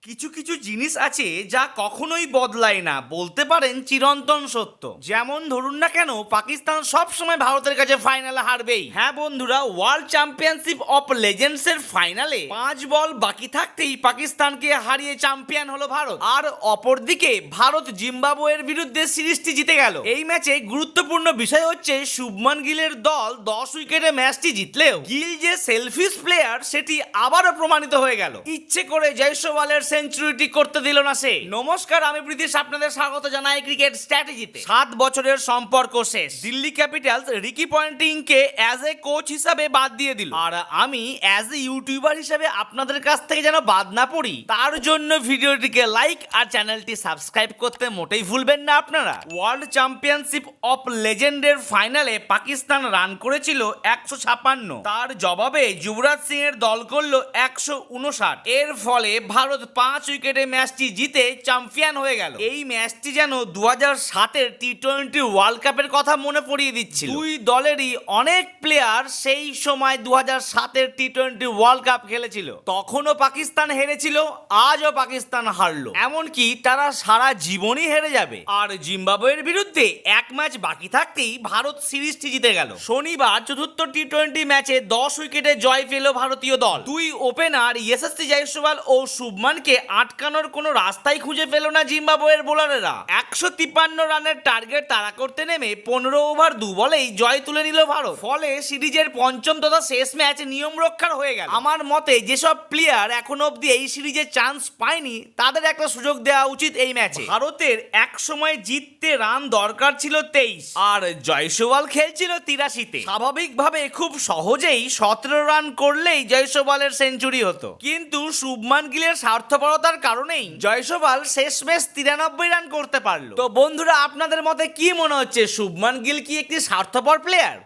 কিছু কিছু জিনিস আছে যা কখনোই বদলায় না, বলতে পারেন চিরন্তন সত্য। যেমন ধরুন না কেন, পাকিস্তান সব সময় ভারতের কাছে ফাইনালে হারবেই। হ্যাঁ বন্ধুরা, ওয়ার্ল্ড চ্যাম্পিয়নশিপ অফ লেজেন্ডস এর ফাইনালে 5 বল বাকি থাকতেই পাকিস্তানকে হারিয়ে চ্যাম্পিয়ন হলো ভারত। আর অপরদিকে ভারত জিম্বাবুয়ের বিরুদ্ধে সিরিজটি জিতে গেল। এই ম্যাচে গুরুত্বপূর্ণ বিষয় হচ্ছে শুভমান গিলের দল 10 উইকেটে ম্যাচটি জিতলেও গিল যে সেলফিশ প্লেয়ার সেটি আবারও প্রমাণিত হয়ে গেল। ইচ্ছে করে জয়সওয়ালের সেঞ্চুরিটি করতে দিল না সে। নমস্কার, আমি প্রীতিশ আপনাদের স্বাগত জানাই ক্রিকেট স্ট্র্যাটেজিতে। 7 বছরের সম্পর্ক শেষ। দিল্লি ক্যাপিটালস রিকি পন্টিংকে অ্যাজ এ কোচ হিসাবে বাদ দিয়ে দিল, আর আমি অ্যাজ এ ইউটিউবার হিসাবে আপনাদের কাছ থেকে যেন বাদ না পড়ি তার জন্য ভিডিওটিকে লাইক আর চ্যানেলটি সাবস্ক্রাইব করতে মোটেই ভুলবেন না আপনারা। ওয়ার্ল্ড চ্যাম্পিয়নশিপ অফ লেজেন্ডের ফাইনালে পাকিস্তান রান করেছিল 156, তার জবাবে যুবরাজ সিং এর দল করল 159। এর ফলে ভারত 5 উইকেটে ম্যাচটি জিতে চ্যাম্পিয়ন হয়ে গেল। এই ম্যাচটি যেন 2007-এর টি-20 ওয়ার্ল্ড কাপের কথা মনে পড়িয়ে দিচ্ছিল। দুই দলেরই অনেক প্লেয়ার সেই সময় 2007-এর টি-20 ওয়ার্ল্ড কাপ খেলেছিল। তখনও পাকিস্তান হেরেছিল, আজও পাকিস্তান হারলো, এমনকি তারা সারা জীবনই হেরে যাবে। আর জিম্বাবুয়ের বিরুদ্ধে এক ম্যাচ বাকি থাকতেই ভারত সিরিজটি জিতে গেল। শনিবার চতুর্থ টি-20 ম্যাচে 10 উইকেটে জয় পেল ভারতীয় দল। দুই ওপেনার ইয়শস্বী জয়সওয়াল ও শুভমানকে আটকানোর কোনো রাস্তাই খুঁজে পেল না জিম্বাবুয়ের বোলারেরা। 153 রানের টার্গেট তাড়া করতে নেমে 15 ওভার 2 বলেই জয় তুলে নিল ভারত। ফলে সিরিজের পঞ্চম তথা শেষ ম্যাচ নিয়ম রক্ষার হয়ে গেল। আমার মতে যেসব প্লেয়ার এখনো অব্দি এই সিরিজে চান্স পায়নি তাদের একটা সুযোগ দেওয়া উচিত এই ম্যাচে। ভারতের এক সময় জিততে রান দরকার ছিল 23, আর জয়সওয়াল খেলছিল 83-তে। স্বাভাবিকভাবে খুব সহজেই 17 রান করলেই জয়সওয়ালের সেঞ্চুরি হতো, কিন্তু শুভমান গিলের স্বার্থপরতার কারণেই জয়সওয়াল শেষমেশ 93 রান করতে পারলো। তো বন্ধুরা, আপনাদের মতে কি মনে হচ্ছে, শুভমান গিল কি একটি স্বার্থপর প্লেয়ার?